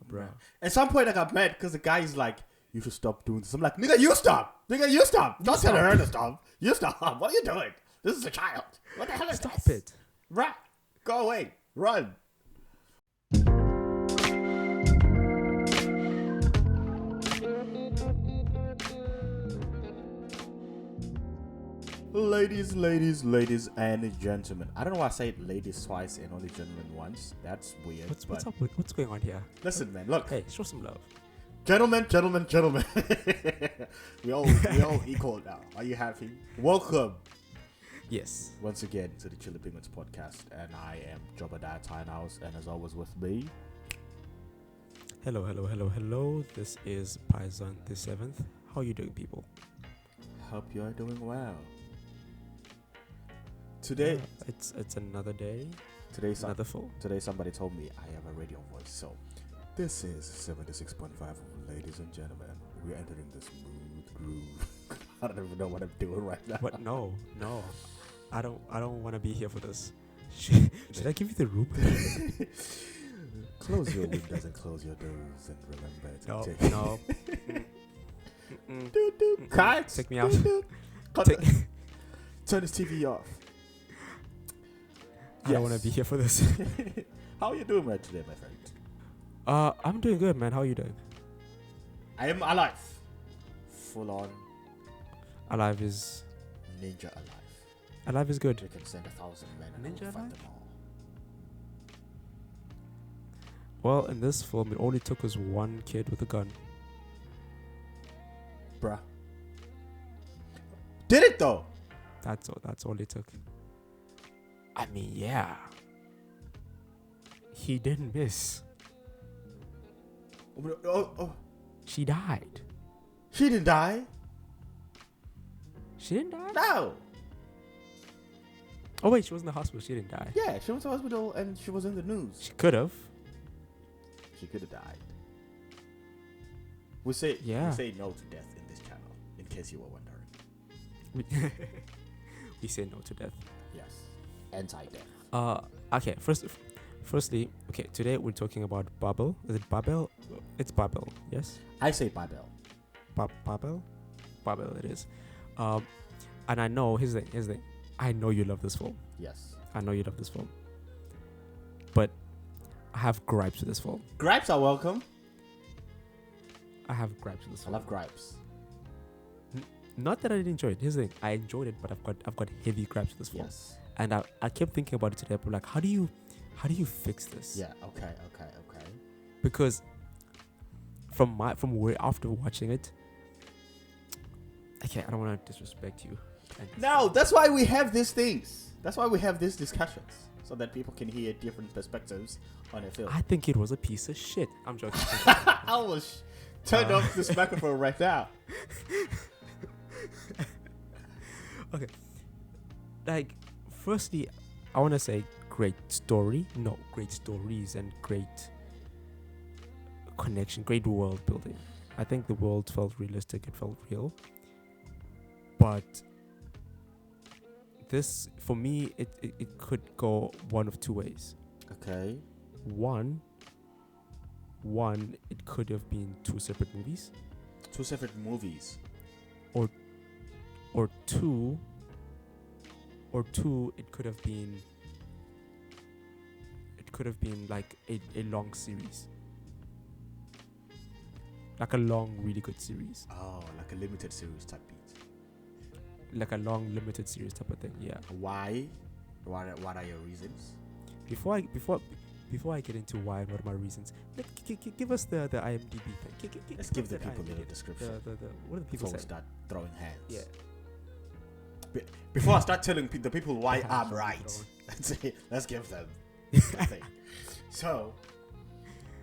bro. At some point, I got mad because the guy is like, "You should stop doing this." I'm like, "Nigga, you stop! Nigga, you stop! Not telling her to stop. You stop! What are you doing? This is a child. What the hell is Stop this? it. Right? Go away. Run." Ladies and gentlemen. I don't know why I say ladies twice and only gentlemen once. That's weird. What's up? What's going on here? Listen, man. Look. Hey, show some love. Gentlemen. we all equal now. Are you happy? Welcome. Yes. Once again to the Chilli podcast, and I am Jobadiah Tinehouse, and as always with me. Hello. This is Paisan the 7th. How are you doing, people? Hope you are doing well. Today, it's another day. Today's another full. Today, somebody told me I have a radio voice, so this is 76.5, ladies and gentlemen. We're entering the smooth groove. I don't even know what I'm doing right now. But no, I don't want to be here for this. Should I give you the room? Close your windows and close your doors, and remember to No. Cut. Take me out. Turn this TV off. I don't want to be here for this. How are you doing right today, my friend? I'm doing good, man. How are you doing? I am alive. Full on. Alive is... Ninja alive. Alive is good. We can send 1,000 men and Ninja fight alive? them all. Well, in this film, it only took us one kid with a gun. Bruh. Did it though? That's all it took. I mean, yeah. He didn't miss. Oh. She died. She didn't die. She didn't die? No. Oh, wait, she was in the hospital. She didn't die. Yeah, she went to the hospital and she was in the news. She could have. She could have died. We say no to death in this channel, in case you were wondering. We say no to death. Yes. Anti-death. Okay. Firstly, okay. Today we're talking about Babel. Is it Babel? It's Babel. Yes. I say Babel. Babel. Babel. It is. And I know. Here's the thing. I know you love this film. Yes. I know you love this film. But I have gripes with this film. Gripes are welcome. I have gripes with this film. I love gripes. Not that I didn't enjoy it. Here's the thing. I enjoyed it, but I've got heavy gripes with this film. Yes. And I kept thinking about it today. But like, how do you fix this? Yeah. Okay. Because from where after watching it, okay, I don't want to disrespect you. No, that's why we have these things. That's why we have these discussions, so that people can hear different perspectives on a film. I think it was a piece of shit. I'm joking. I will turn off this microphone right now. Okay. Like, firstly, I want to say great stories and great connection, great world building. I think the world felt realistic, it felt real. But this, for me, it could go one of two ways. Okay. One, it could have been two separate movies. Two separate movies. Or two, it could have been like a long series. Like a long, really good series. Oh, like a limited series type beat. Like a long, limited series type of thing, yeah. Why? What are your reasons? Before I get into why and what are my reasons, give us the IMDb thing. Let's give the people a little description. What do the people before we say? start throwing hands. Yeah. Before I start telling the people why I'm right, let's give them something. So,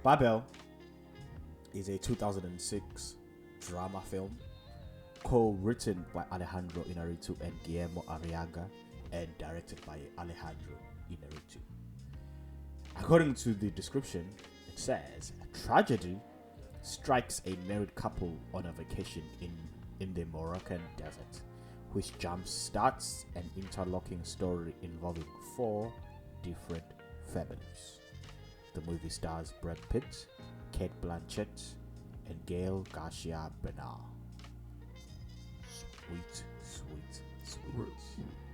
Babel is a 2006 drama film co-written by Alejandro Inarritu and Guillermo Arriaga and directed by Alejandro Inarritu. According to the description, it says, a tragedy strikes a married couple on a vacation in the Moroccan desert, which jump-starts an interlocking story involving 4 different families. The movie stars Brad Pitt, Cate Blanchett, and Gail Garcia Bernal. Sweet.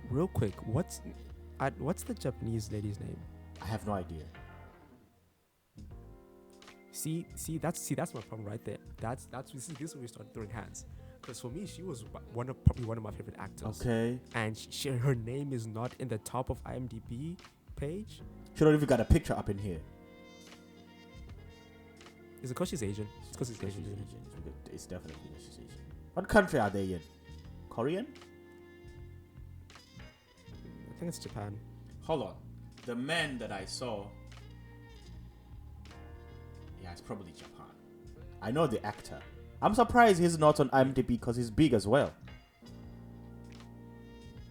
Real quick, what's the Japanese lady's name? I have no idea. See, that's my problem right there. This is when we start throwing hands. Because for me, she was probably one of my favorite actors. Okay. And her name is not in the top of IMDb page. She don't even got a picture up in here. Is it because she's Asian? It's because she's Asian. It's definitely because she's Asian. What country are they in? Korean? I think it's Japan. Hold on. The man that I saw. Yeah, it's probably Japan. I know the actor. I'm surprised he's not on IMDb because he's big as well.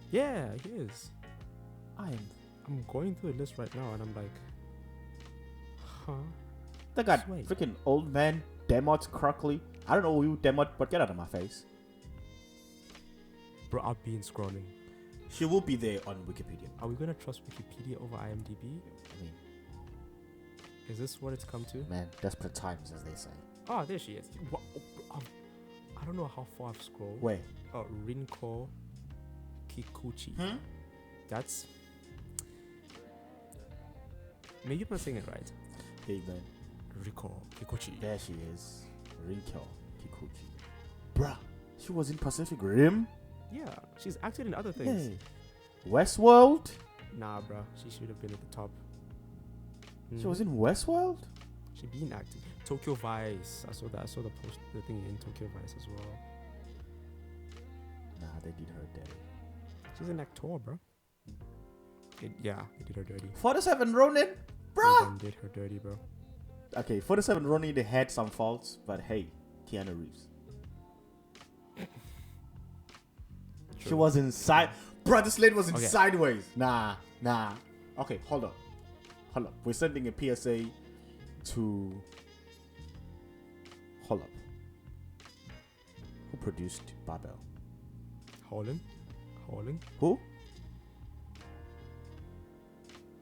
Yeah, he is. I'm going through the list right now and I'm like, huh? They got freaking old man Demot Crockley. I don't know who you Demot, but get out of my face. Bro, I've been scrolling. She will be there on Wikipedia. Are we gonna trust Wikipedia over IMDb? I mean, is this what it's come to? Man, desperate times, as they say. Oh, there she is. I don't know how far I've scrolled. Where? Oh, Rinko Kikuchi. That's... Maybe I'm not saying it right. Hey, man. Rinko Kikuchi. There she is. Rinko Kikuchi. Bruh, she was in Pacific Rim? Yeah, she's acted in other things. Hey. Westworld? Nah, bruh. She should have been at the top. She was in Westworld? She been acting. Tokyo Vice. I saw the thing in Tokyo Vice as well. Nah, they did her dirty. She's an actor, bro. They did her dirty. 47 Ronin? Bruh! They did her dirty, bro. Okay, 47 Ronin, they had some faults, but hey, Keanu Reeves. True. She was inside. Bruh, this lady was in Sideways. Nah. Okay, hold up. We're sending a PSA to... Hold up. Who produced Babel? Holland? Who?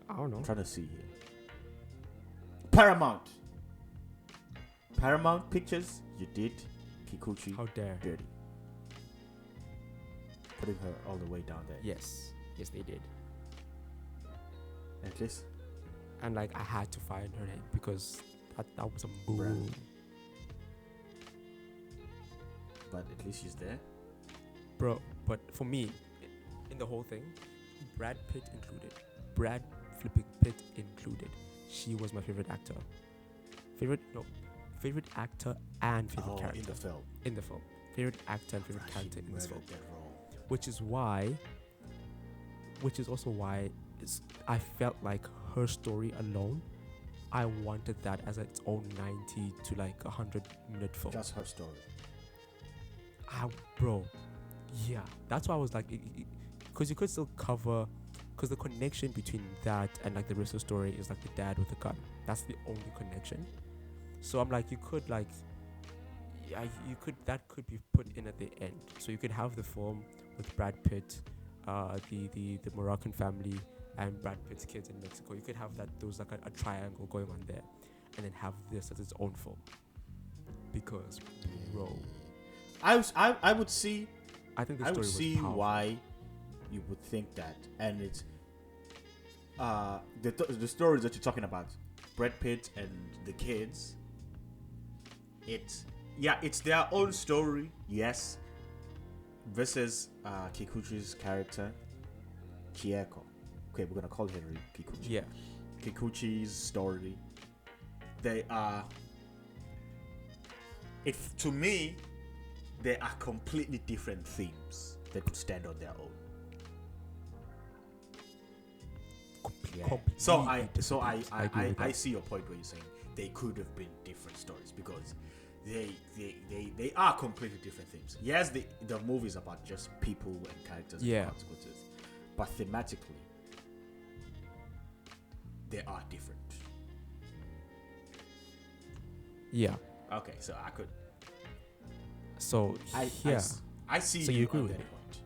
I don't know. I'm trying to see here. Paramount Pictures, you did Kikuchi. How dare. Dirty. Putting her all the way down there. Yes, they did. At least. And like, I had to find her name because that was a boom. Brand. But at least she's there. Bro, but for me, in the whole thing, Brad Pitt included. Brad flipping Pitt included. She was my favorite actor. Favorite actor and favorite character. In the film. Favorite actor and favorite character in this film. Which is also why I felt like her story alone, I wanted that as its own 90 to like 100-minute film. Just her story. Bro, yeah. That's why I was like, because you could still cover, because the connection between that and like the rest of the story is like the dad with the gun. That's the only connection. So I'm like, you could like, yeah, that could be put in at the end. So you could have the film with Brad Pitt, the Moroccan family, and Brad Pitt's kids in Mexico. You could have that. There was like a triangle going on there, and then have this as its own film. Because, bro, I would see. I think the story I would see was why you would think that, and it's the stories that you're talking about, Brad Pitt and the kids. It's their own story, yes, versus Kikuchi's character, Chieko. Okay, we're gonna call her Kikuchi. Yeah. Kikuchi's story. They are. To me, they are completely different themes that could stand on their own. Yeah. So I see your point where you're saying they could have been different stories because they are completely different themes. Yes, the movie is about just people and characters and consequences, but thematically they are different. Yeah. Okay, so I could. So I see. So you agree with that me? point.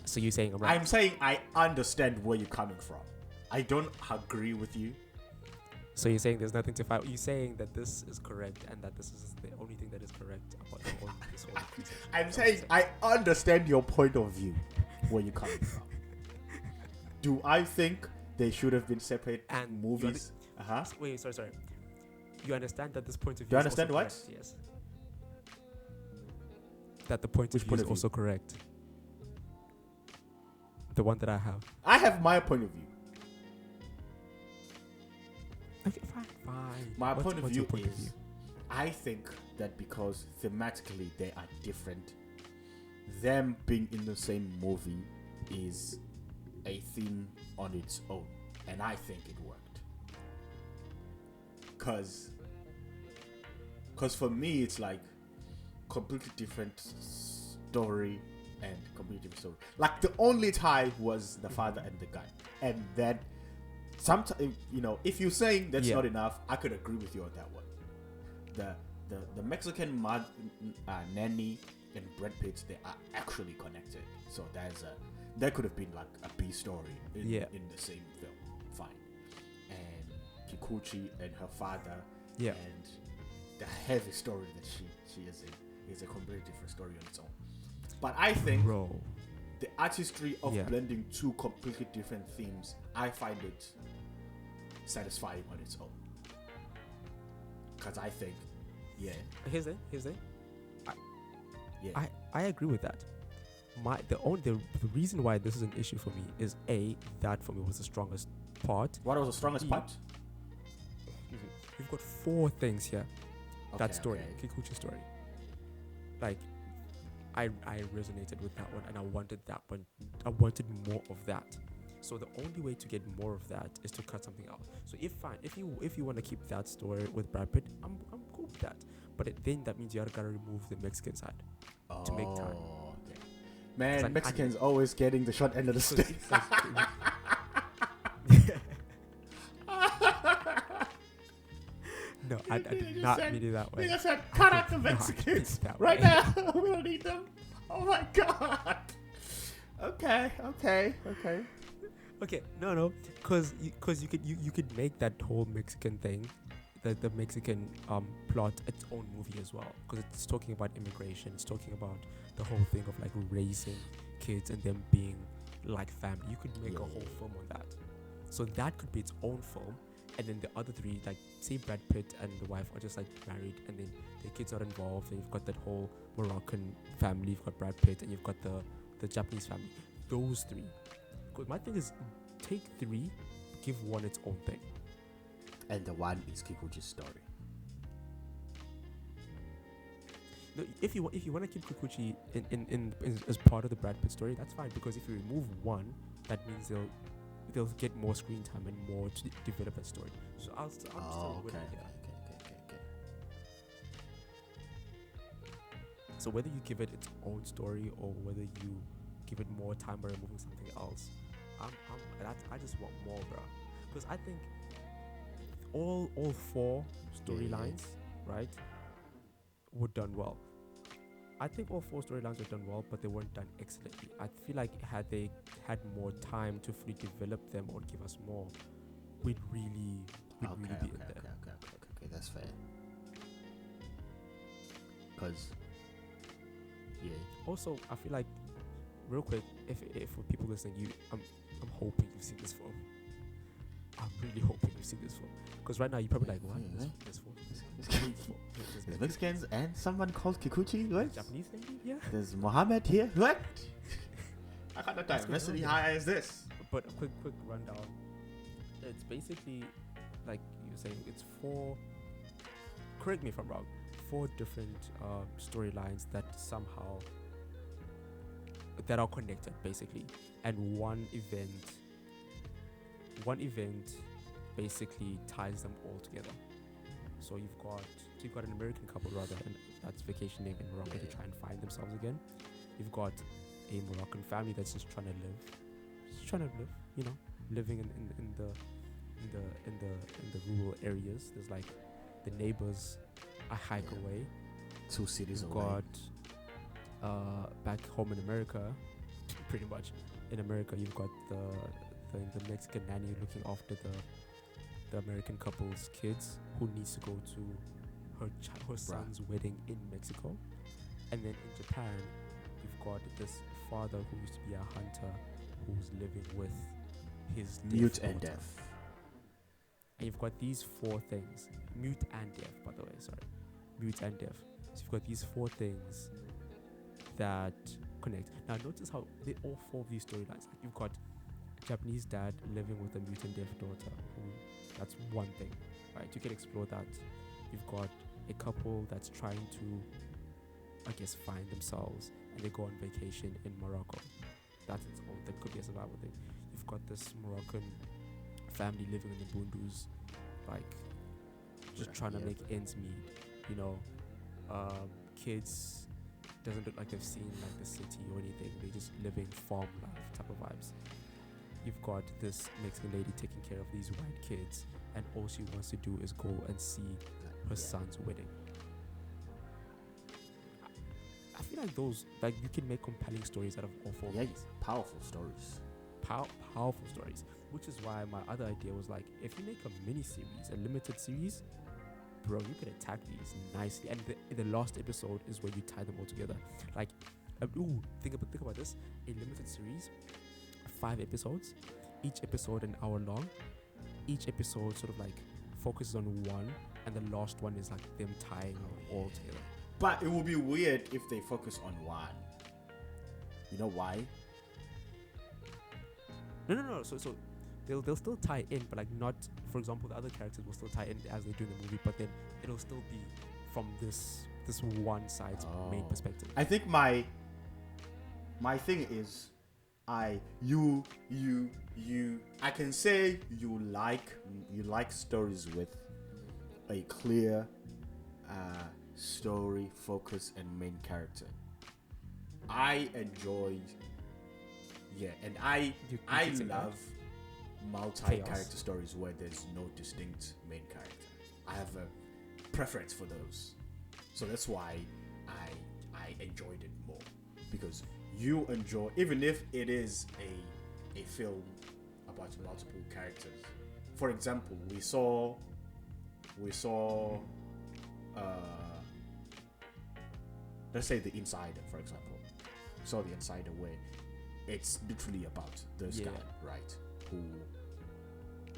So you're saying I'm right? I'm saying I understand where you're coming from. I don't agree with you, So you're saying there's nothing to fight? You're saying that this is correct and that this is the only thing that is correct about the whole, this whole conversation. I'm saying I understand your point of view, where you're coming from. Do I think they should have been separate And movies? Wait, sorry. You understand that this point of view Do you is understand also what? correct? Yes. That the point Which of view point is of view? also correct. The one that I have. I have my point of view. Okay, fine. My What's point of your view is, I think that because thematically they are different, them being in the same movie is a theme on its own, and I think it worked. Cause for me, it's like completely different story and completely different story. Like the only tie was the father and the guy, and then sometimes, you know, if you're saying that's not enough, I could agree with you on that one. The Mexican nanny and Brad Pitt, they are actually connected, so that could have been like a B story in the same film. Fine. And Kikuchi and her father, and the heavy story that she is in is a completely different story on its own. But I think the artistry of blending two completely different themes, I find it satisfying on its own. Because I think, Here's it. I agree with that. The reason why this is an issue for me is that for me was the strongest part. What was the strongest part? We've got 4 things here. That story, Kikuchi story. Like, I resonated with that one, and I wanted that one. I wanted more of that. So the only way to get more of that is to cut something out. So if you want to keep that story with Brad Pitt, I'm cool with that. But then that means you gotta remove the Mexican side to make time. Okay. Man, Mexicans always getting the short end of the stick. No, I did not mean it that way. Nigga said, cut out the Mexicans right now. We don't need them. Oh my god. Okay. Okay, no, because you could make that whole Mexican thing, the Mexican plot, its own movie as well, because it's talking about immigration. It's talking about the whole thing of like raising kids and them being like family. You could make a whole film on that. So that could be its own film, and then the other 3, like say Brad Pitt and the wife are just like married, and then the kids are involved, and you've got that whole Moroccan family, you've got Brad Pitt, and you've got the Japanese family. Those 3. Because my thing is, take 3, give 1 its own thing. And the one is Kikuchi's story. No, if you want to keep Kikuchi in as part of the Brad Pitt story, that's fine. Because if you remove 1, that means they'll get more screen time and more to develop that story. So I'm still with it. Okay. So whether you give it its own story or whether you give it more time by removing something else, I just want more, bro. Because I think all 4 storylines, right, were done well. I think all 4 storylines were done well, but they weren't done excellently. I feel like had they had more time to fully develop them or give us more, we'd really be in there. Okay, that's fair. Because, Also, I feel like, real quick, if for people listening, I'm hoping you've seen this film. I'm really hoping you've seen this film. Because right now you're probably like, what? This film? There's Mexicans and someone called Kikuchi. What? Japanese thing? Yeah. There's Mohammed here. What? I can't know diversity. How is this? But a quick rundown. It's basically, like you're saying, it's 4. Correct me if I'm wrong. 4 different storylines that somehow that are connected, basically, and one event basically ties them all together. So you've got an American couple and that's vacationing in Morocco to try and find themselves again. You've got a Moroccan family that's just trying to live, you know, living in the rural areas. There's like the neighbors a hike away. 2 cities You've away. got back home in America, pretty much. In America, you've got the Mexican nanny looking after the American couple's kids who needs to go to her son's wedding in Mexico. And then in Japan, we've got this father who used to be a hunter who's living with his Mute deaf and daughter. deaf. And you've got these four things. Mute and deaf, by the way, sorry. Mute and deaf. So you've got these four things that connect. Now notice how they all four of these storylines. Like you've got a Japanese dad living with a mute and deaf daughter. That's one thing, right? You can explore that. You've got a couple that's trying to, I guess, find themselves, and they go on vacation in Morocco. That's its own. That could be a survival thing. You've got this Moroccan family living in the Bundus, like just trying to make ends meet. You know, kids doesn't look like they've seen like the city or anything. They're just living farm life type of vibes. You've got this Mexican lady taking care of these white kids, and all she wants to do is go and see her son's wedding. I feel like those, like you can make compelling stories out of all four of these. Powerful stories. Powerful stories. Which is why my other idea was like, if you make a mini series, a limited series, bro, you can attack these nicely. And the last episode is where you tie them all together. Like, think about this. A limited series, 5 episodes, each episode an hour long. Each episode sort of like focuses on one, and the last one is like them tying all together. But it would be weird if they focus on one. You know why? No. So they'll still tie in, but like not. For example, the other characters will still tie in as they do in the movie, but then it'll still be from this one side's main perspective. I think my thing is, I can say you like stories with a clear story, focus, and main character. I enjoy, and I love multi-character stories where there's no distinct main character. I have a preference for those, so that's why I enjoyed it more, because you enjoy, even if it is a film about multiple characters. For example, we saw let's say The Insider, for example. Saw The Insider, where it's literally about this guy, right, who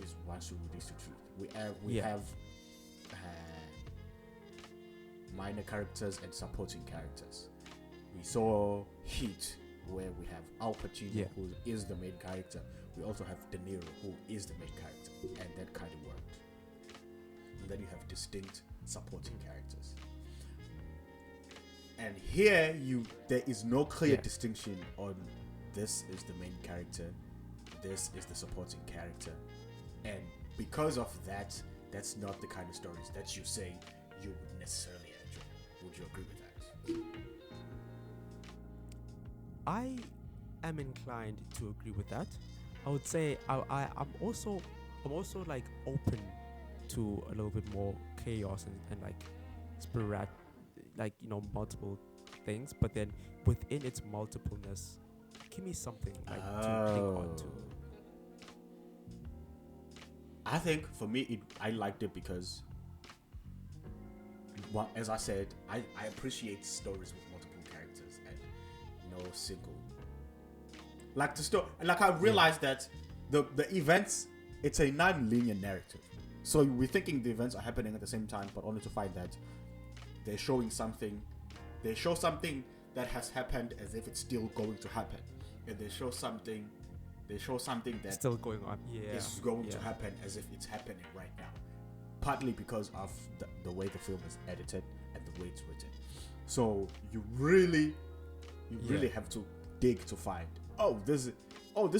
is wants to release the truth. We have minor characters and supporting characters. We saw Heat, where we have Al Pacino, who is the main character. We also have De Niro, who is the main character, and that kind of worked. And then you have distinct supporting characters. And here, there is no clear distinction on this is the main character, this is the supporting character, and because of that, that's not the kind of stories that you say you would necessarily enjoy. Would you agree with that? I am inclined to agree with that. I would say I'm also like open to a little bit more chaos and like sporadic, like, you know, multiple things, but then within its multipleness, give me something like to cling on to. I think for me, I liked it because, well, as I said, I appreciate stories with multiple characters and no single. Like the story, like I realized that the events, it's a non-linear narrative. So we're thinking the events are happening at the same time, but only to find that they're showing something. They show something that has happened as if it's still going to happen, and they show something that still going on. Is going to happen as if it's happening right now. Partly because of the way the film is edited and the way it's written. So you really have to dig to find. This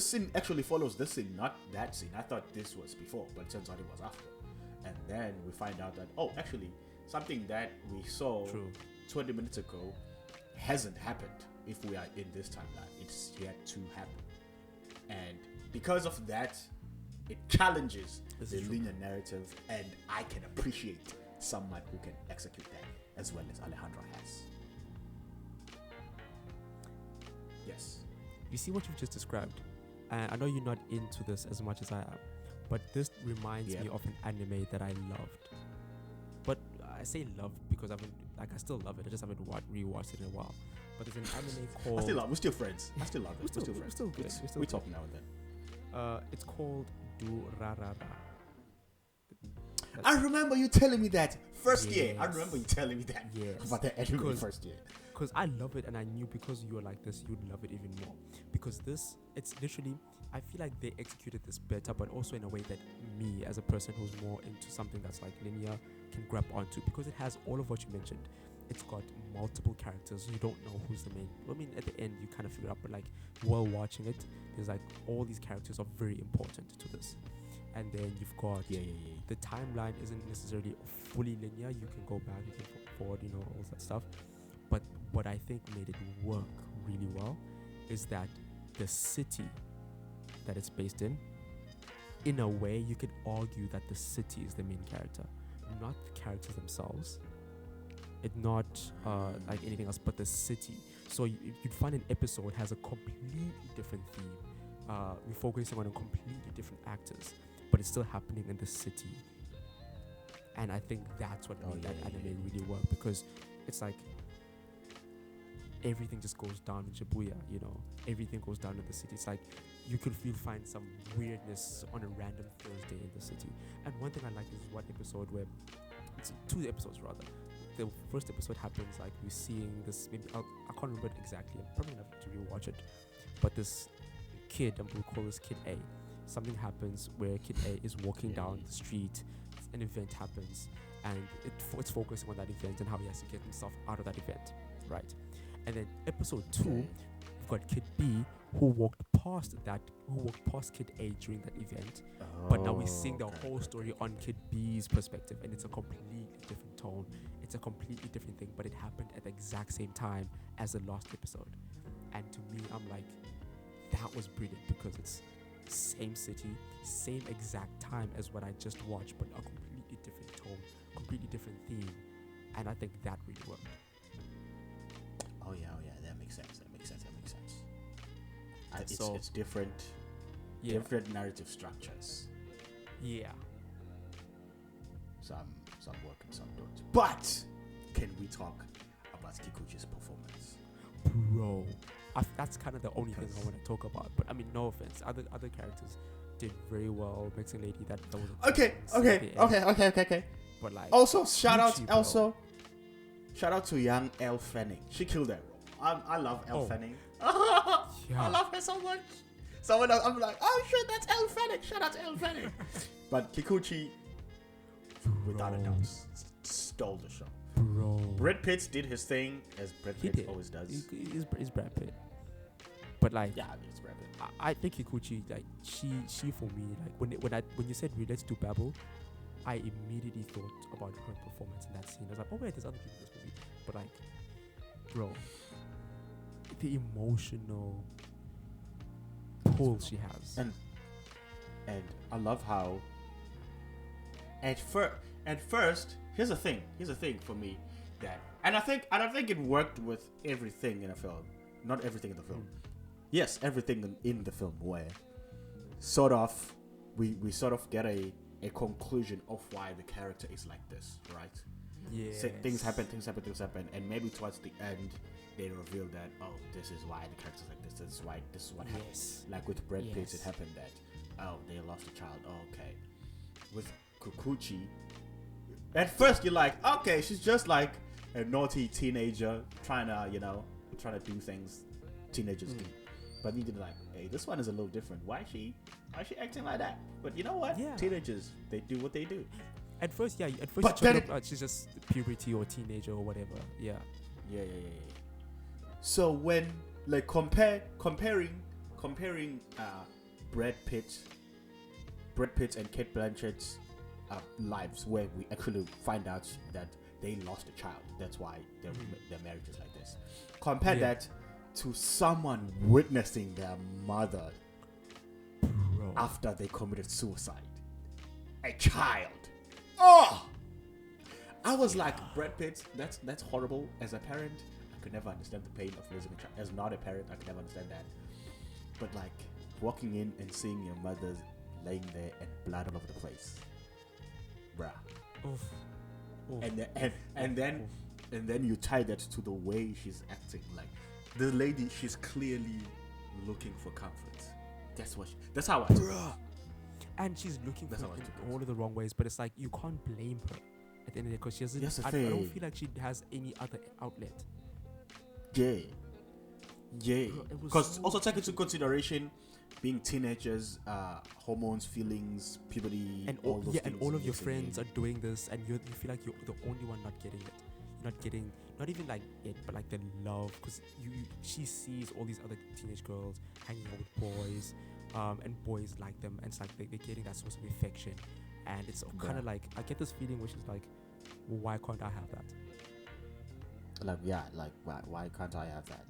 scene actually follows this scene, not that scene. I thought this was before, but it turns out it was after. And then we find out that actually something that we saw 20 minutes ago hasn't happened. If we are in this timeline, it's yet to happen. And because of that, it challenges the linear narrative, and I can appreciate someone who can execute that as well as Alejandro has. Yes. You see what you've just described? I know you're not into this as much as I am, But this reminds me of an anime that I loved. But I say loved because I still love it. I just haven't rewatched it in a while. But there's an anime called. We're still friends. I still love it. We're still friends. We're talk now and then. It's called Durarara. I remember you telling me that first year. I remember you telling me that about the anime first year. Because I love it, and I knew because you're like this, you'd love it even more. Because it's literally, I feel like they executed this better, but also in a way that me, as a person who's more into something that's like linear, can grab onto. Because it has all of what you mentioned. It's got multiple characters. You don't know who's the main. I mean, at the end, you kind of figure out, but like while watching it, there's like all these characters are very important to this. And then you've got the timeline isn't necessarily fully linear. You can go back, you can go forward, all that stuff. But what I think made it work really well is that the city that it's based in a way, you could argue that the city is the main character, not the characters themselves. It's not like anything else, but the city. So you'd find an episode has a completely different theme. We're focusing on a completely different actors, but it's still happening in the city. And I think that's what made that anime really work, because it's like everything just goes down in Shibuya, everything goes down in the city. It's like you could find some weirdness on a random Thursday in the city. And one thing I like is one episode where it's 2 episodes rather. The first episode happens like we're seeing this, maybe I can't remember it exactly, I'm probably gonna have to rewatch it, but this kid, and we'll call this kid A, something happens where kid A is walking down the street, an event happens, and it's focusing on that event and how he has to get himself out of that event, right? And then episode 2, we've got kid B who walked past kid A during that event, but now we're seeing the whole story on kid B's perspective, and it's a completely different tone. It's a completely different thing, but it happened at the exact same time as the last episode. And to me, I'm like, that was brilliant, because it's same city, same exact time as what I just watched, but a completely different tone, completely different theme. And I think that really worked. Oh yeah, that makes sense. It's different, different narrative structures. Yeah. Some work and some don't. But can we talk about Kikuchi's performance? Bro, that's kind of the only thing I want to talk about. But I mean, no offense, other characters did very well. Mexican lady, that was okay. But like, also shout out to young Elle Fanning. She killed that role. I love Elle Fanning. I love her so much. Someone else, I'm like, oh shit, that's Elle Fanning. Shout out to Elle Fanning. But Kikuchi, without a doubt, stole the show. Bro, Brad Pitt did his thing, as Brad Pitt always does. He's Brad Pitt. But like, it's Brad Pitt. I think Kikuchi, like she for me, like when you said let's do Babel, I immediately thought about her performance in that scene. I was like, oh wait, there's other people in this movie. But like, bro, the emotional pull she has, and I love how at first here's the thing for me, that and I think it worked with everything in a film. Not everything in the film. Yes, everything in the film, where sort of we sort of get a conclusion of why the character is like this, right? Yeah. So things happen, and maybe towards the end they reveal that, oh, this is why the character's like this. This is what happens. Like with Brad Pitt, it happened that, oh, they lost a child. Oh, okay. With Kikuchi, at first you're like, okay, she's just like a naughty teenager trying to do things teenagers do. But you did like, hey, this one is a little different. Why is she acting like that? But you know what? Yeah. Teenagers, they do what they do. At first, But you look like she's just puberty or teenager or whatever. Yeah. So when like comparing Brad Pitt and Cate Blanchett's lives, where we actually find out that they lost a child. That's why their marriage is like this. Compare that to someone witnessing their mother after they committed suicide. A child. Oh! I was like, Brad Pitt, that's horrible. As a parent, I could never understand the pain of losing a child. As not a parent, I could never understand that. But like walking in and seeing your mother's laying there and blood all over the place, bruh. Oof. Oof. And then you tie that to the way she's acting. Like the lady, she's clearly looking for comfort. That's how I took it. And she's looking That's for how I it took in all of the wrong ways, but it's like you can't blame her at the end of the day because she doesn't. That's the I don't thing. feel like she has any other outlet. Yeah. Bro, it was Because so also take into consideration being teenagers, hormones, feelings, puberty, and all those things. and all of your mixing friends in. are doing this, and you feel like you're the only one not getting it. You're not getting, not even like it, but like the love, because she sees all these other teenage girls hanging out with boys, and boys like them, and it's like they're getting that source of affection, and it's kind of like I get this feeling which is like, well, why can't I have that? Why can't I have that?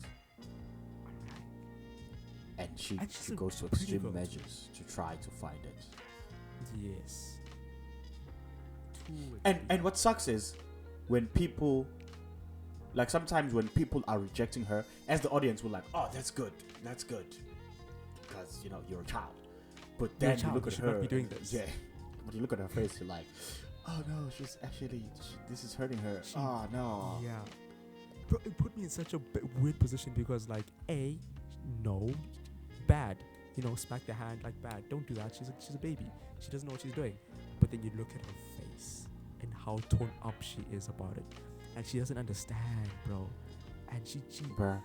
And she she's a goes to pretty extreme girl. measures to try to find it. Yes. And what sucks is when people, like sometimes when people are rejecting her, as the audience we're like, oh, that's good, because you're a child. But then you look at should her, not be doing this. yeah. But you look at her face, you're like, oh no, she's actually this is hurting her. Oh no. Yeah. Bro, it put me in such a weird position because like no, bad. Smack the hand like bad. Don't do that. She's a baby. She doesn't know what she's doing. But then you look at her face and how torn up she is about it, and she doesn't understand, bro. And she Bruh.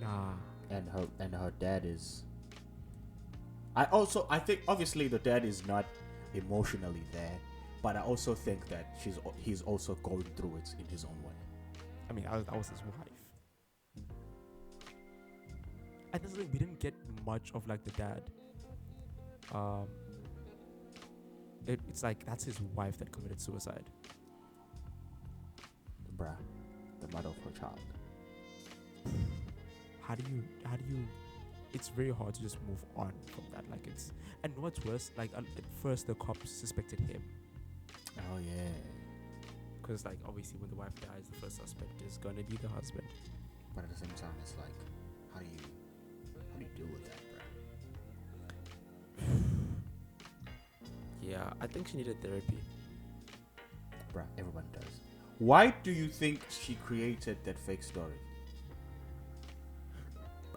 Nah. And her dad is. I think obviously the dad is not emotionally there, but I also think that he's also going through it in his own way. I mean, that was his wife. And this is like, we didn't get much of like the dad. It's like that's his wife that committed suicide. Bruh, the mother of her child. How do you? It's very hard to just move on from that. Like and what's worse, like at first the cops suspected him. Oh yeah. Because like obviously when the wife dies, the first suspect is gonna be the husband. But at the same time, it's like, how do you deal with that, bruh? Yeah, I think she needed therapy. Bruh, everyone does. Why do you think she created that fake story?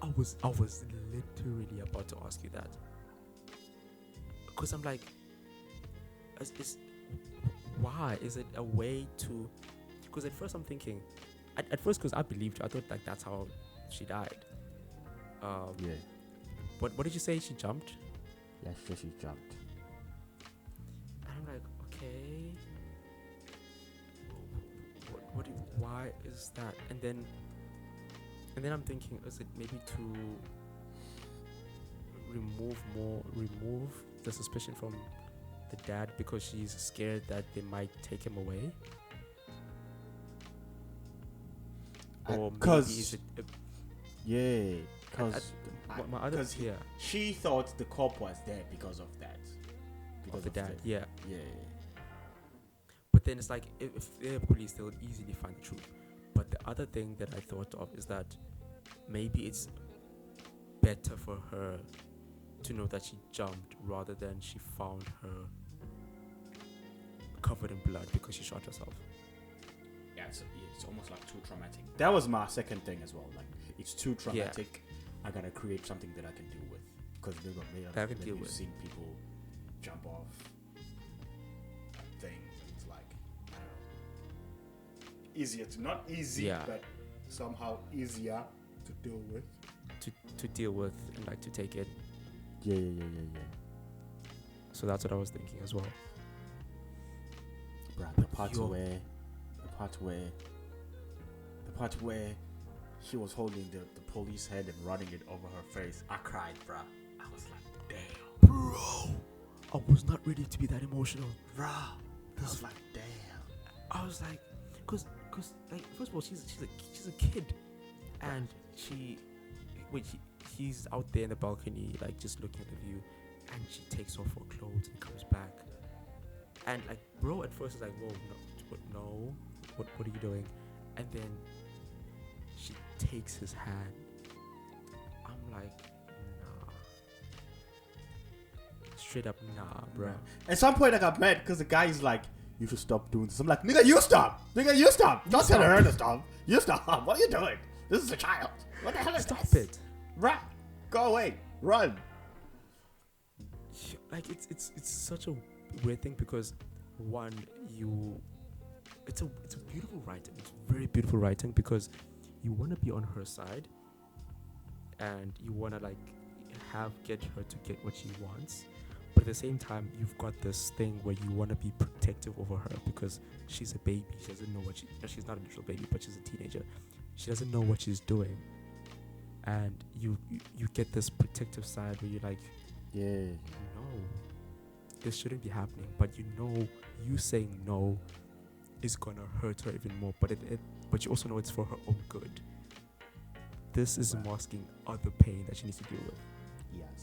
I was literally about to ask you that. Because I'm like, why? Is it a way to? Because at first I'm thinking, at first because I believed her, I thought like that's how she died. Yeah. What did you say? She jumped? Yeah, she jumped. And I'm like, okay. Why is that? And then I'm thinking, is it maybe to remove the suspicion from the dad because she's scared that they might take him away? Or maybe is it yeah, because my other here she thought the cop was there because of that. Because of the dad, yeah. But then it's like if they're police, they'll easily find the truth. But the other thing that I thought of is that maybe it's better for her to know that she jumped rather than she found her covered in blood because she shot herself. Yeah, it's almost like too traumatic. That was my second thing as well. Like, it's too traumatic. I gotta create something that I can deal with. Because maybe you've seen people jump off things, and it's like, I don't know, easier to not easy, but somehow easier to deal with. To deal with and like to take it. Yeah. So that's what I was thinking as well. Bruh, the part where she was holding the police head and running it over her face, I cried, bruh. I was like, damn, bro. I was not ready to be that emotional, bruh. I was like, damn. I was like, cause like first of all, she's a kid, and he's out there in the balcony, like just looking at the view, and she takes off her clothes and comes back, and like, bro, at first it's like, whoa, no, what are you doing? And then she takes his hand. I'm like, nah. Straight up, nah, bro. At some point, I got mad because the guy is like, "You should stop doing this." I'm like, "Nigga, you stop! Nigga, you stop! Don't tell her to stop. You stop. What are you doing? This is a child. What the hell is Stop this? it. Run! Go away! Run!" Like it's such a weird thing because one, it's a beautiful writing. It's very beautiful writing because you want to be on her side and you want to like get her to get what she wants, but at the same time you've got this thing where you want to be protective over her because she's a baby. She doesn't know what she's not an actual baby, but she's a teenager. She doesn't know what she's doing, and you get this protective side where you're like, Yeah. no, this shouldn't be happening, but you saying no is gonna hurt her even more, but you also know it's for her own good. This is masking other pain that she needs to deal with. Yes.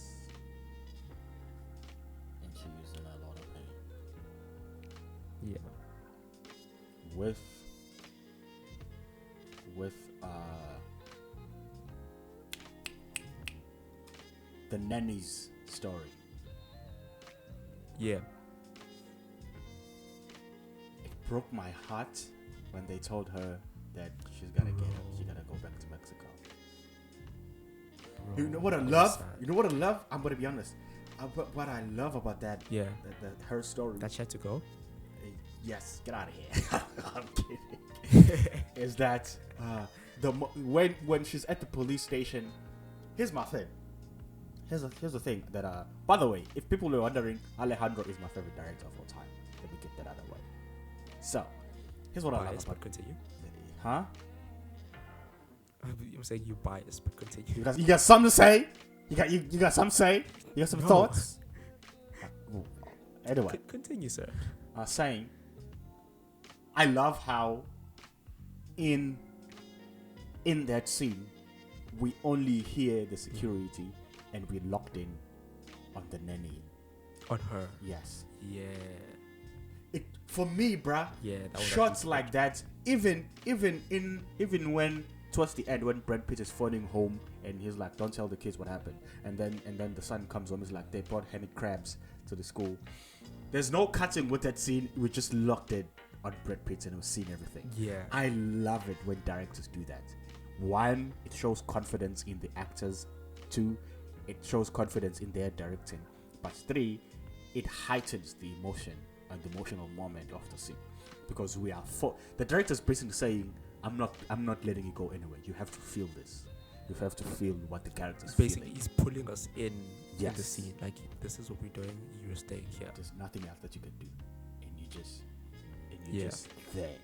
And she's in a lot of pain. Yeah. With the nanny's story. Yeah. It broke my heart when they told her that she gotta go back to Mexico. Bro, You know what I that was love? sad. You know what I love? I'm gonna be honest. What I love about that, Yeah. her story. That she had to go. Yes, get out of here. I'm kidding. Is that when she's at the police station? Here's my thing. Here's the thing that by the way, if people are wondering, Alejandro is my favorite director of all time. Let me get that out of the way. So, here's what I love Biased, about but continue. Huh? I'm saying you biased, but continue. You got something to say? You got something to say? You got some No. thoughts? Anyway, Continue, sir. saying, I love how in that scene we only hear the security and we're locked in on the nanny. On her. Yes. Yeah. It for me, bruh. Yeah. That was Shots actually like that, even when towards the end when Brad Pitt is phoning home and he's like, "Don't tell the kids what happened," and then the son comes home, he's like, "They brought honey crabs to the school." There's no cutting with that scene. We just locked it on Brad Pitt and we've seen everything. Yeah. I love it when directors do that. One, it shows confidence in the actors. Two, it shows confidence in their directing. But three, it heightens the emotion and the emotional moment of the scene, because the director's basically saying, I'm not letting you go anywhere. You have to feel this. You have to feel what the character's Basically, feeling. he's pulling us in the Yes. scene. Like, this is what we're doing. You're staying here. There's nothing else that you can do, and you're just there.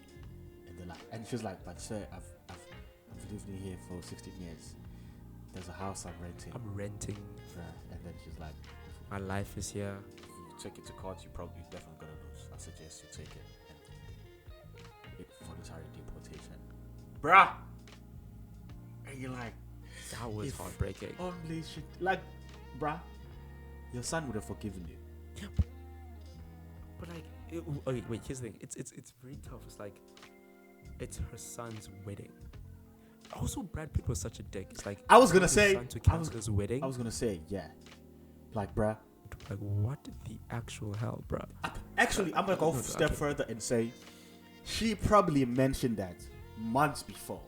And they're like, and she's like, "But sir, I've lived in here for 16 years. There's a house I'm renting." And then she's like, My life is here. "If you take it to court, you're definitely gonna lose. I suggest you take it and voluntary deportation, bruh." And you're like, That was heartbreaking. only shit, like, bruh, your son would have forgiven you. But like, okay, wait. Here's the thing. It's very tough. It's like, it's her son's wedding. Also, Brad Pitt was such a dick. It's like, I was gonna his say, son to cancel his wedding. I was gonna say, yeah, like, bruh. Like, what the actual hell, bruh? Actually, I'm gonna go a step further and say, she probably mentioned that months before.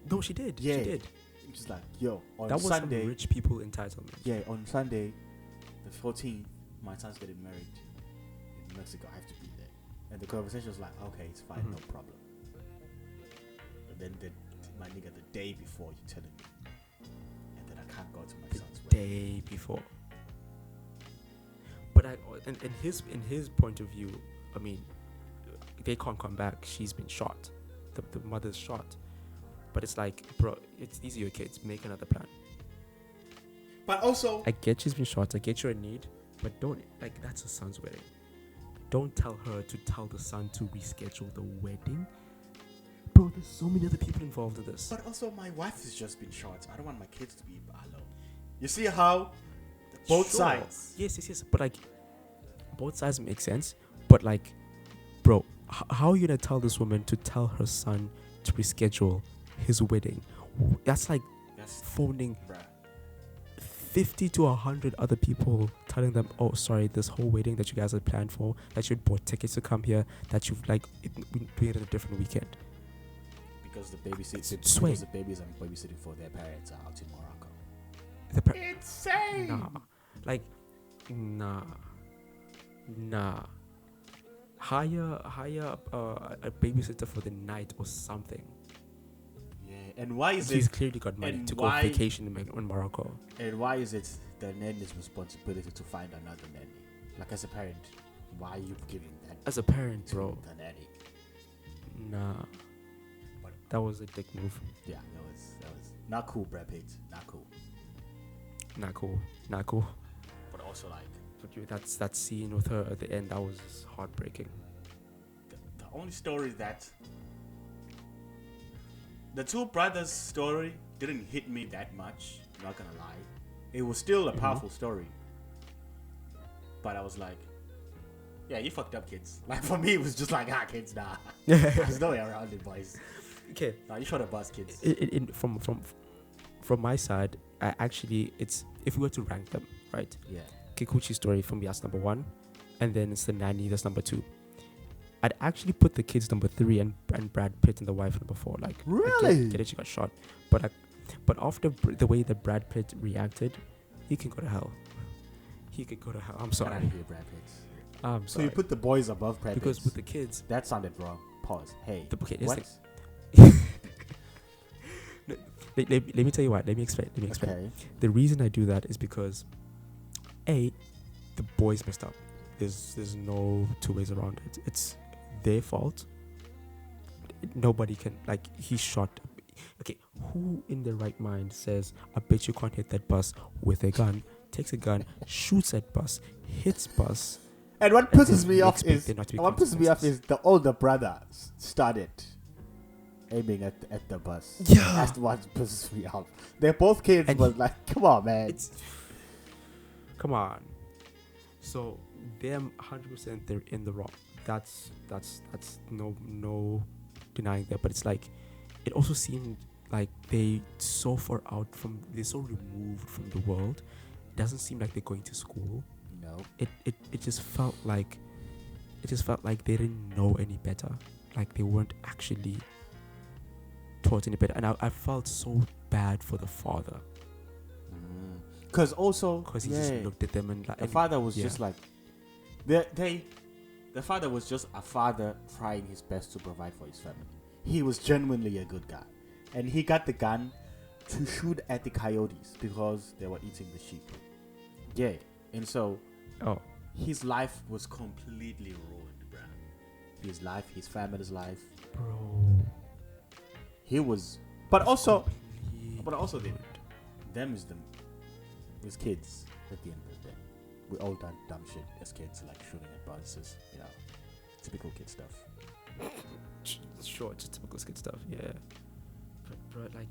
No, she did. Yeah. She did. She's like, "Yo, on That was Sunday, some rich people entitlement. yeah, on Sunday, the 14th, my son's getting married in Mexico. I have to be there." And the conversation was like, "Okay, it's fine, no problem." And then my nigga, the day before, you telling me, and then I can't go to my son's wedding. Day before. But in his point of view, I mean, they can't come back. She's been shot. The mother's shot. But it's like, bro, these are your kids. Make another plan. But also, I get she's been shot. I get you're in need. But don't, like, that's her son's wedding. Don't tell her to tell the son to reschedule the wedding. Bro, there's so many other people involved in this. But also, my wife has just been shot. I don't want my kids to be alone. You see how both Sure. sides. Yes. But like, both sides make sense. But like, bro, how are you gonna tell this woman to tell her son to reschedule his wedding? That's like That's phoning bruh. 50 to 100 other people, telling them, oh, sorry, this whole wedding that you guys had planned for, that you bought tickets to come here, that you've like been doing it a different weekend. Because the babies are babysitting for their parents are out in Morocco. Insane. Nah. Hire a babysitter for the night or something. Yeah, and why is He's it? clearly got money and to go why- vacation in Morocco. And why is it the nanny's responsibility to find another nanny? Like as a parent, why are you giving that As a parent, to bro, the nanny? nah, But that was a dick move. yeah, that was not cool, Brad Pitt. Not cool. Not cool. But also like But that scene with her at the end, that was heartbreaking. the only story that the two brothers story didn't hit me that much. Not gonna lie, it was still a powerful story. But I was like, yeah, you fucked up, kids. Like for me, it was just like, kids, nah. There's no way around it, boys. Okay. Nah, you shot a bus, kids. From my side, I actually, it's, if we were to rank them, right? Yeah. Kikuchi story from me as number 1, and then it's the nanny that's number 2. I'd actually put the kids number 3 and Brad Pitt and the wife number 4. Like, Really? I get it, she got shot, but after the way that Brad Pitt reacted, he can go to hell. I'm Get sorry. out of here, Brad Pitt. I'm So sorry. you put the boys above Brad Pitt. Because with the kids, That sounded wrong. Pause. Hey. okay, What? let me tell you what. Let me explain. Okay. The reason I do that is because, A, the boys messed up. There's no two ways around it. It's their fault. Nobody can, like, he shot. Okay, who in their right mind says, I bet you can't hit that bus with a gun, takes a gun, shoots at bus, hits bus. And what and pisses then me you off expect is there not to be what pisses me off consequences. is the older brother started aiming at the bus. Yeah. That's what pisses me off. They're both kids, And but like, come on, man. Come on. So them 100% they're in the wrong. That's no denying that. But it's like, it also seemed like they're so removed from the world. It doesn't seem like they're going to school. No. It just felt like they didn't know any better. Like they weren't actually taught any better. And I felt so bad for the father. Because Because he just looked at them and like... the father was just like... The father was just a father trying his best to provide for his family. He was genuinely a good guy. And he got the gun to shoot at the coyotes because they were eating the sheep. Yeah. And so... his life was completely ruined, bro. His life, his family's life. Bro. He was... But also ruined. them is his kids at the end of the day. We all done dumb shit as kids, like shooting at buses, typical kid stuff. Sure, just typical kid stuff, yeah. But bro, like,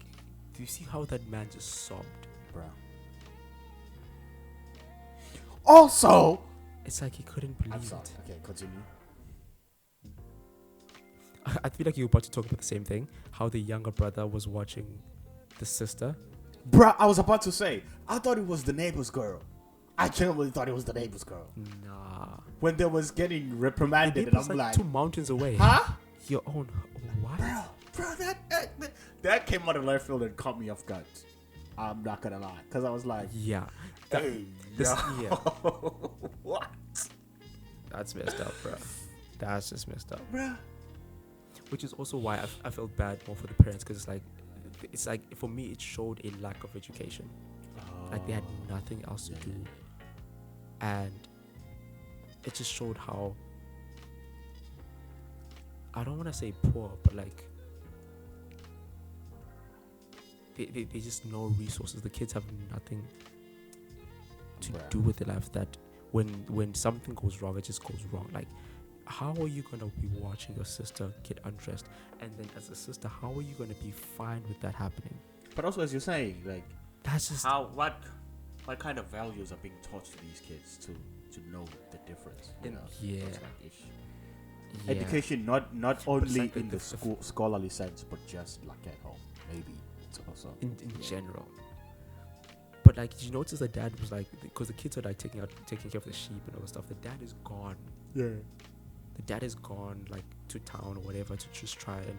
do you see how that man just sobbed? Bro. Also, It's like he couldn't I'm believe sorry. it. Okay, continue. I feel like you're about to talk about the same thing. How the younger brother was watching the sister. Bro, I was about to say, I thought it was the neighbor's girl. I genuinely thought it was the neighbor's girl. Nah. When they was getting reprimanded, and Neighbor's I'm like, 2 mountains away. huh? Your own. What? Bro, that came out of left field and caught me off guard. I'm not gonna lie, because I was like, Yeah. hey, Yeah. what? That's messed up, bro. That's just messed up. Bro. Which is also why I felt bad more for the parents, because it's like for me it showed a lack of education. Like they had nothing else to do, and it just showed how, I don't want to say poor, but like they just no resources. The kids have nothing to do with their life. That when something goes wrong, it just goes wrong. Like, how are you gonna be watching your sister get undressed, and then as a sister, how are you gonna be fine with that happening? But also, as you're saying, like, That's just what kind of values are being taught to these kids to know the difference? And those kind of ish. yeah. Education, not only like in the scholarly sense, but just like at home. Maybe it's also. in general. But like, did you notice the dad was like, because the kids are like taking care of the sheep and all the stuff. The dad is gone. Yeah. The dad is gone, like to town or whatever, to just try and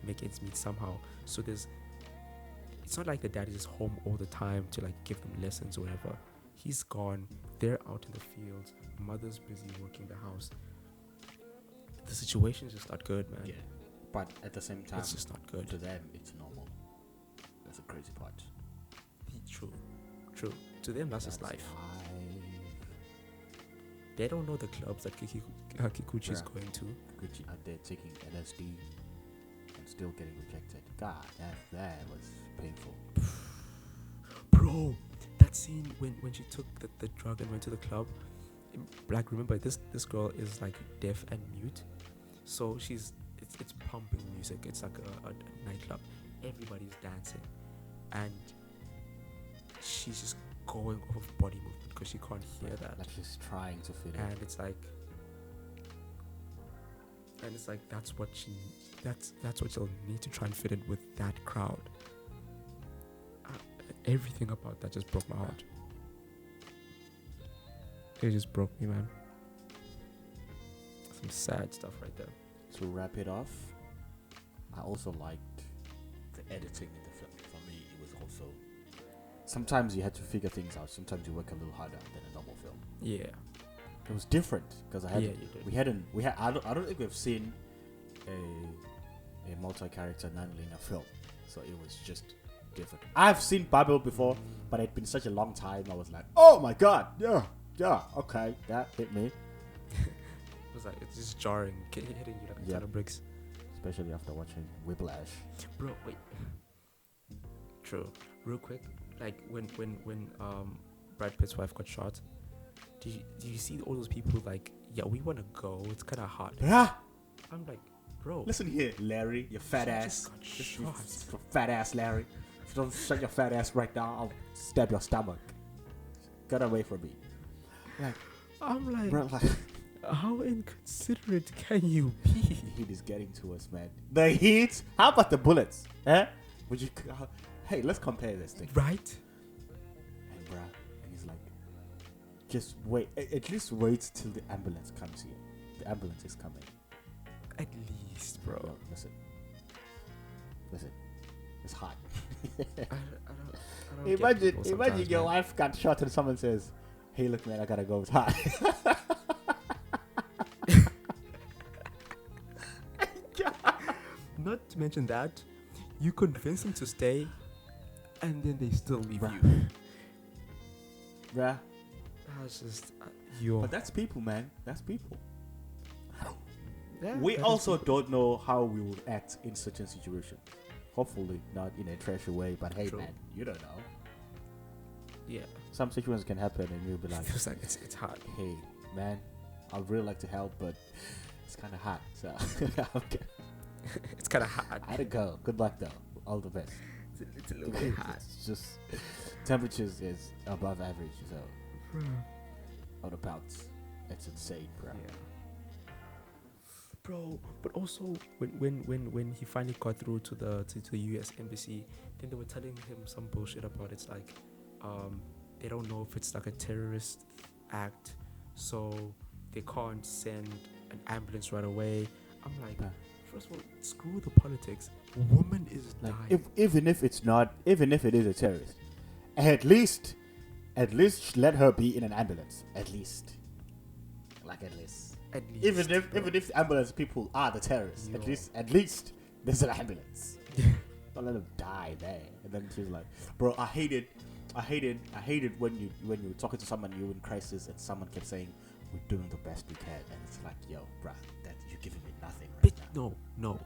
make ends meet somehow. So it's not like the dad is home all the time to like give them lessons or whatever. He's gone. They're out in the fields. Mother's busy working the house. The situation's just not good, man. Yeah. But at the same time, It's just not good. to them, it's normal. That's the crazy part. True. To them, that's just life. They don't know the clubs that Kikuchi is going to. Kikuchi out there taking LSD and still getting rejected. God, that was painful. Bro, that scene when she took the drug and went to the club. Like, remember, this girl is like deaf and mute. So it's pumping music. It's like a nightclub. Everybody's dancing. And she's just going off of body movement because she can't hear that. Like she's trying to fit in. And it's like that's what she'll need to try and fit in with that crowd. Everything about that just broke my heart. It just broke me, man. Some sad stuff right there. To wrap it off, I also liked the editing in the film. For me, it was also, sometimes you had to figure things out. Sometimes you work a little harder than a normal film. Yeah. It was different because I don't think we've seen a multi-character non-linear film, so it was just different. I've seen Babel before, but it'd been such a long time. I was like, oh my god, yeah, okay, that hit me. It was like, it's just jarring, hitting you like a ton of bricks. Especially after watching Whiplash. Bro, wait. True. Real quick, like when Brad Pitt's wife got shot, did you see all those people like, yeah, we want to go, it's kind of hard. Yeah. I'm like, bro. Listen here, Larry, you fat ass. You fat ass, Larry. If you don't shut your fat ass right now, I'll stab your stomach. Get away from me. Like, I'm like, bro, like, how inconsiderate can you be? The heat is getting to us, man. The heat? How about the bullets? Would you? Hey, let's compare this thing. Right? And bruh, and he's like, just wait. At least wait till the ambulance comes here. The ambulance is coming. At least, bro. Yo, listen. It's hot. I don't Imagine your wife got shot and someone says, "Hey, look, man, I gotta go. It's hot." Not to mention that, you convince them to stay, and then they still leave Bruh. you. Bruh. That's just But that's people, man. That's people. Yeah, We also don't know how we would act in such a situation. Hopefully not in a trashy way, but hey, True. man, you don't know. Yeah. Some situations can happen and you'll be like, Feels like it's hard. hey, man, I'd really like to help, but it's kind of hot. So okay. It's kind of hard. I had to go. Good luck, though. All the best. It's a little bit hard. It's just temperatures is above average, so out of bounds. It's insane, bro. Yeah. Bro, but also when he finally got through to the US embassy, then they were telling him some bullshit about it's like they don't know if it's like a terrorist act, so they can't send an ambulance right away. I'm like, first of all, screw the politics. Woman is Like, dying. even if it is a terrorist, at least let her be in an ambulance. At least. At least, Even if the ambulance people are the terrorists, Yo. at least there's an ambulance. Don't let them die there. And then she's like, bro, I hated when you were talking to someone you in crisis and someone kept saying, we're doing the best we can, and it's like, yo, bruh, that you're giving me nothing right now. No,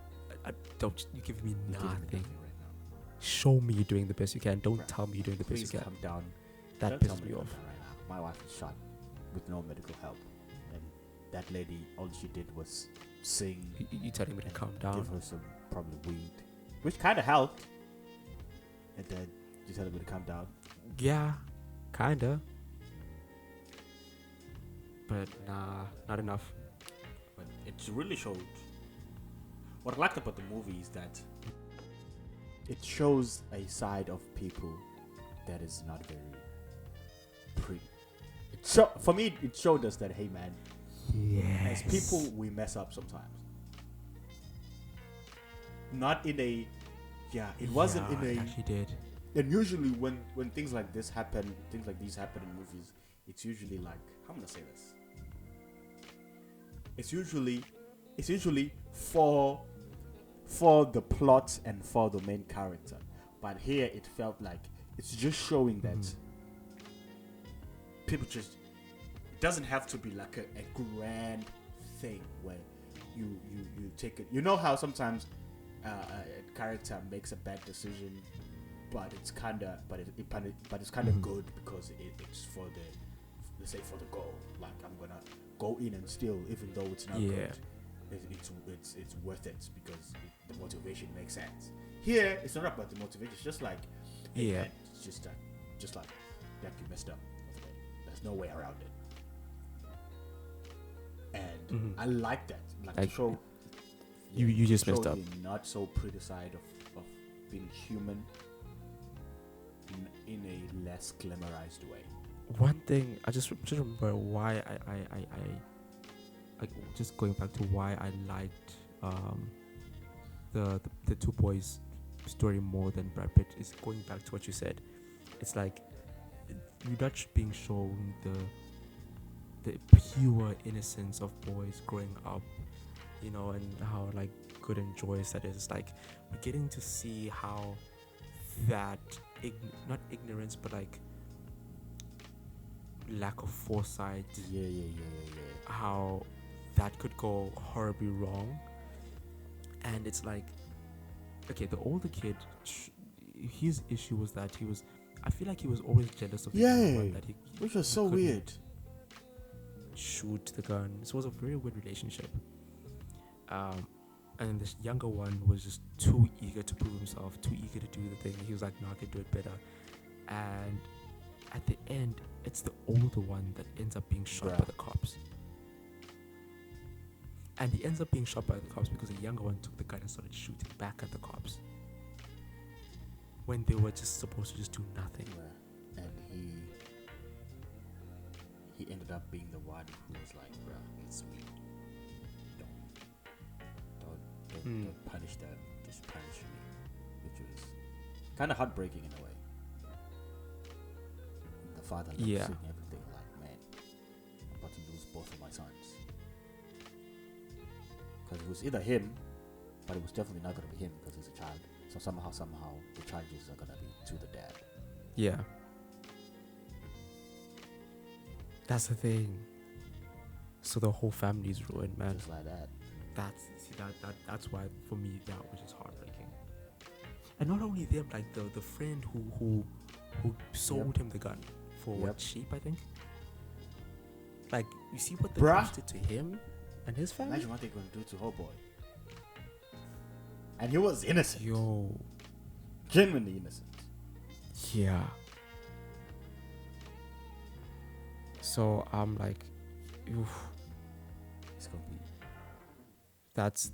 I don't. You give me You're giving me nothing. right now. Show me you're doing the best you can. Don't Bruh, tell me you're doing the best Please you can. come down. That Don't tell pissed me to come off. down right now. My wife was shot with no medical help, and that lady, all she did was sing. You telling me to and calm down? Give her some probably weed, which kind of helped. And then you tell her to calm down. Yeah, kinda. But nah, not enough. But it really showed. What I liked about the movie is that it shows a side of people that is not very pretty. For me, it showed us that, hey man, as people we mess up sometimes. Not in a, it wasn't in a. It actually did. And usually when things like these happen in movies, it's usually like, how am I gonna say this? It's usually for the plot and for the main character. But here it felt like it's just showing that people just, it doesn't have to be like a grand thing where you take it. You know how sometimes a character makes a bad decision, but it's kind of good because it's for the, let's say, for the goal. Like, I'm gonna go in and steal even though it's not good. It's worth it because the motivation makes sense. Here it's not about the motivation. It's just like, hey, man, it's just like you messed up. There's no way around it. And I like that. Like to show you just messed up. The not so pretty side of being human in a less glamorized way. One thing I just remember why I just going back to why I liked the two boys story more than Brad Pitt is going back to what you said. It's like you're not being shown the pure innocence of boys growing up, you know, and how like good and joyous that is. It's like we're getting to see how that not ignorance but like lack of foresight, how that could go horribly wrong. And it's like, okay, the older kid, his issue was that I feel like he was always jealous of the younger one, that which was so weird. Shoot the gun. This was a very weird relationship. And this younger one was just too eager to prove himself, too eager to do the thing. He was like, no, I can do it better. And at the end, it's the older one that ends up being shot by the cops. And he ends up being shot by the cops because the younger one took the gun and started shooting back at the cops when they were just supposed to just do nothing. And he ended up being the one who was like, bruh, it's me. Don't punish them, just punish me. Which was kind of heartbreaking in a way. The father seeing everything like, man, I'm about to lose both of my sons. Because it was either him, but it was definitely not going to be him because he's a child. So somehow the charges are going to be to the dad. Yeah. That's the thing. So the whole family's ruined, man. Just like that. That's why for me that was just heartbreaking. And not only them, like the friend who sold him the gun for what, cheap, I think. Like, you see what they did to him and his family. Imagine what they're gonna do to whole boy. And he was innocent. Genuinely innocent. Yeah. So I'm like, oof. It's gonna be. That was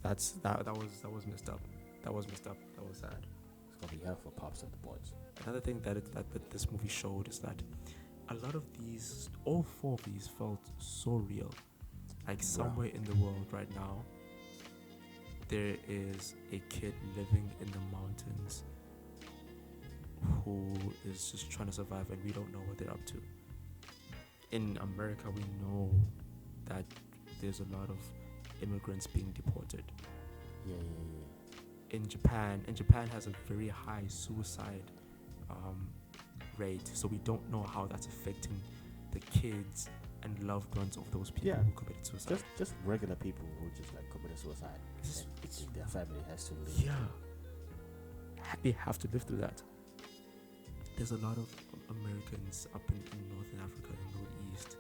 messed up. That was messed up. That was sad. It's gonna be hell for Pops and the boys. Another thing that this movie showed is that a lot of these, all four of these, felt so real. Like somewhere in the world right now, there is a kid living in the mountains who is just trying to survive, and we don't know what they're up to. In America, we know that there's a lot of immigrants being deported. In Japan has a very high suicide rate, so we don't know how that's affecting the kids and loved ones of those people who committed suicide. Just regular people who just like committed suicide. It's their family has to live. They have to live through that. There's a lot of Americans up in Northern Africa and Middle East.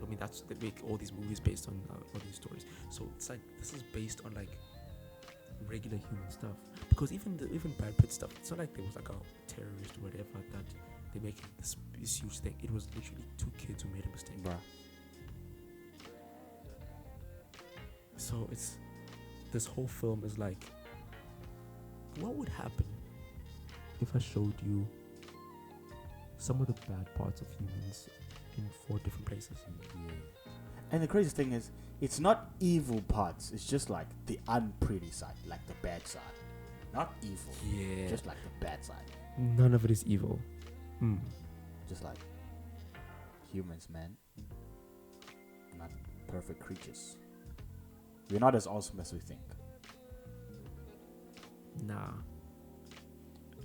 I mean, they make all these movies based on all these stories. So it's like this is based on like regular human stuff. Because even Brad Pitt stuff, it's not like there was like a terrorist or whatever that they make this huge thing. It was literally two kids who made a mistake. So it's this whole film is like, what would happen if I showed you some of the bad parts of humans in 4 different places. Yeah. And the crazy thing is, it's not evil parts. It's just like the unpretty side, like the bad side. Not evil. Yeah. Just like the bad side. None of it is evil. Just like humans, man. Not perfect creatures. We're not as awesome as we think. Nah.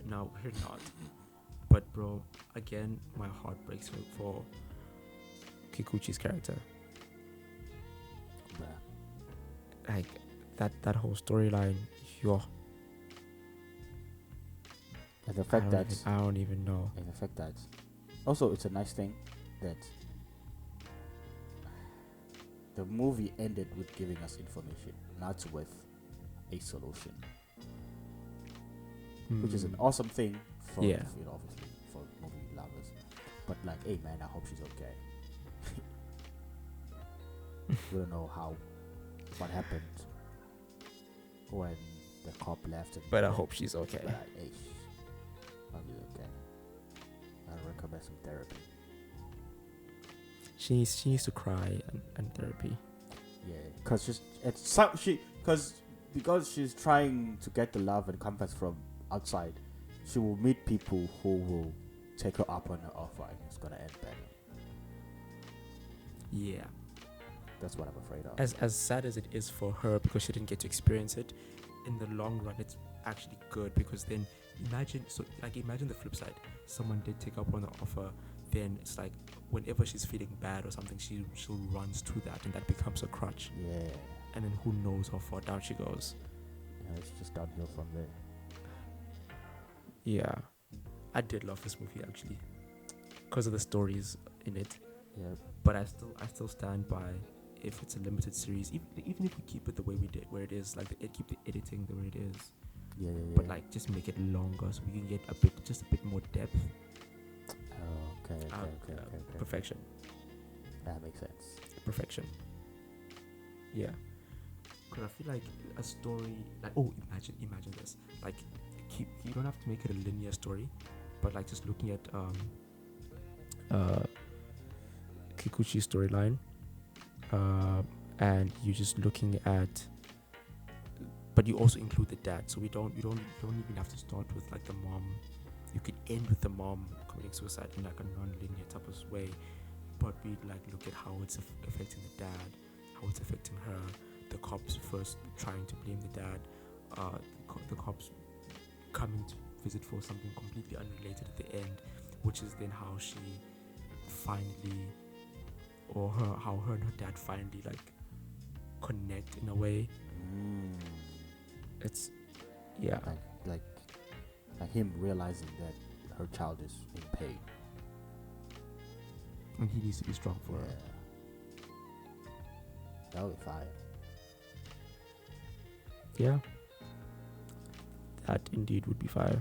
No, we're not. But bro, again, my heart breaks for Kikuchi's character. Bruh. Like that whole storyline, yo. And the fact that I don't even know. and the fact that also it's a nice thing that the movie ended with giving us information, not with a solution, which is an awesome thing for Yeah. obviously for movie lovers. But like, hey man, I hope she's okay. We don't know what happened when the cop left. But I hope she's okay. But hey, I'll be okay. I'll recommend some therapy. She needs to cry and therapy. Yeah, because because she's trying to get the love and comfort from outside, she will meet people who will take her up on her offer, and it's gonna end better. Yeah. That's what I'm afraid of. As sad as it is for her because she didn't get to experience it, in the long run it's actually good because then imagine the flip side. Someone did take up on the offer, then it's like whenever she's feeling bad or something, she runs to that and that becomes a crutch. Yeah. And then who knows how far down she goes. Yeah, it's just downhill from there. Yeah. I did love this movie actually. Because of the stories in it. Yeah. But I still stand by, if it's a limited series, even if we keep it the way we did, where it is, like keep the editing the way it is. Yeah. But like just make it longer so we can get a bit more depth. Oh, okay. Perfection. That makes sense. Perfection. Yeah. Because I feel like a story, like, imagine this. Like, you don't have to make it a linear story, but like just looking at Kikuchi's storyline, and you're just looking at, but you also include the dad, so you don't even have to start with like the mom. You could end with the mom committing suicide in like a non-linear type of way, but we like look at how it's affecting the dad, how it's affecting her, the cops first trying to blame the dad, the cops coming to visit for something completely unrelated at the end, which is then how she finally, or how her and her dad finally like connect in a way. It's like him realizing that her child is in pain and he needs to be strong for her. That would be fire. Yeah, that indeed would be fire.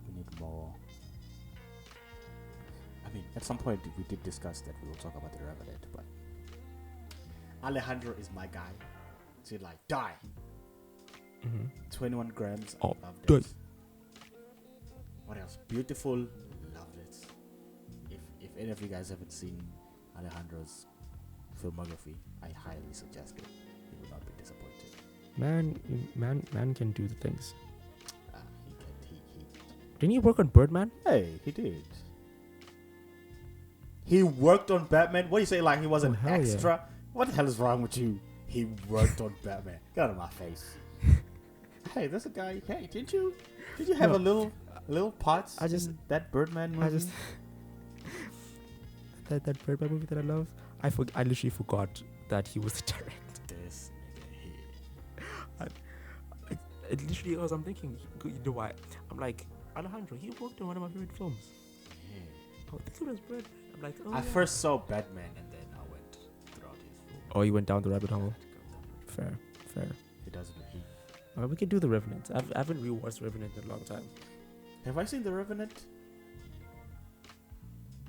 We need more. I mean, at some point we did discuss that we will talk about the Revenant, but Alejandro is my guy. So like, die. 21 grams. Oh, loved it. What else? Beautiful. Loved it. If any of you guys haven't seen Alejandro's filmography, I highly suggest it. You will not be disappointed. Man can do the things. He Didn't he work on Birdman? Hey, he did. He worked on Batman. What do you say? Like he was an extra? Yeah. What the hell is wrong with you? He worked on Batman. Get out of my face. Hey, there's a guy. Hey, did you have a little parts? That Birdman movie. That Birdman movie that I love. I literally forgot that he was the director. This nigga here. It literally was. I'm thinking, you know why? I'm like, Alejandro, he worked on one of my favorite films. Yeah. I think it was Birdman. I'm like, I first saw Batman and then I went throughout his film. Oh, you went down the rabbit hole. Fair. He doesn't. We can do The Revenant. I haven't rewatched The Revenant in a long time. Have I seen The Revenant?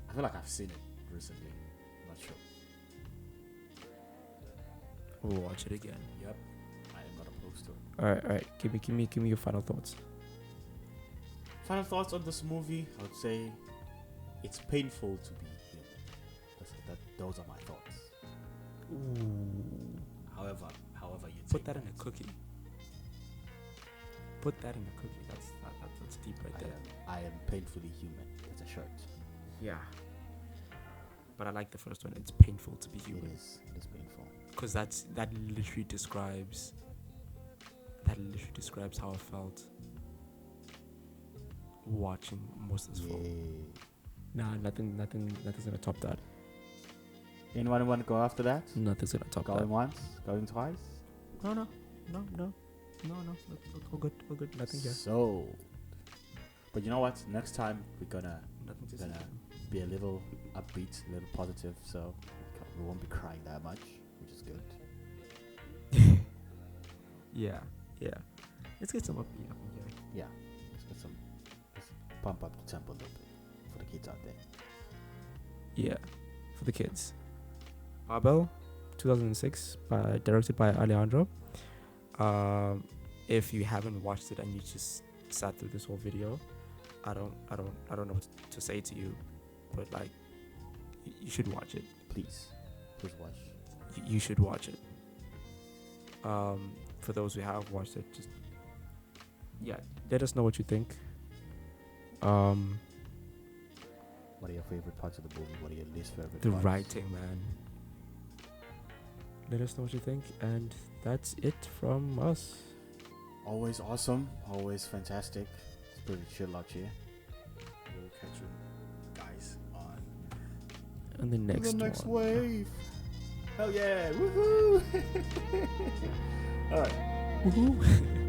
I feel like I've seen it recently. I'm not sure. We'll watch it again. Yep. I am not opposed to it. All right. Give me your final thoughts. Final thoughts on this movie? I would say it's painful to be human. Those are my thoughts. Ooh. However you Put that in a cookie. Put that in a cookie. That's deep right there. I am painfully human. It's a shirt. Yeah. But I like the first one. It's painful to be human. It is painful. Because that literally describes how I felt watching most of this film. Nah, nothing's gonna top that. Anyone want to go after that? Nothing's gonna top that. Going once, going twice? No. All good. Nothing here. So, but you know what? Next time we're gonna Nothing to be a little upbeat, a little positive, so we won't be crying that much, which is good. Yeah. Let's get some upbeat up in here. Yeah, let's pump up the tempo a little bit for the kids out there. Yeah, for the kids. Babel, 2006, directed by Alejandro. If you haven't watched it and you just sat through this whole video, I don't know what to say to you, but like, you should watch it. Please watch. You should watch it. For those who have watched it, just let us know what you think. What are your favorite parts of the movie? What are your least favorite The parts? writing, man. Let us know what you think, and that's it from us. Always awesome, always fantastic. It's pretty chill out here. We'll catch you guys on The next one. wave. Hell yeah! Woohoo! All right. Woohoo!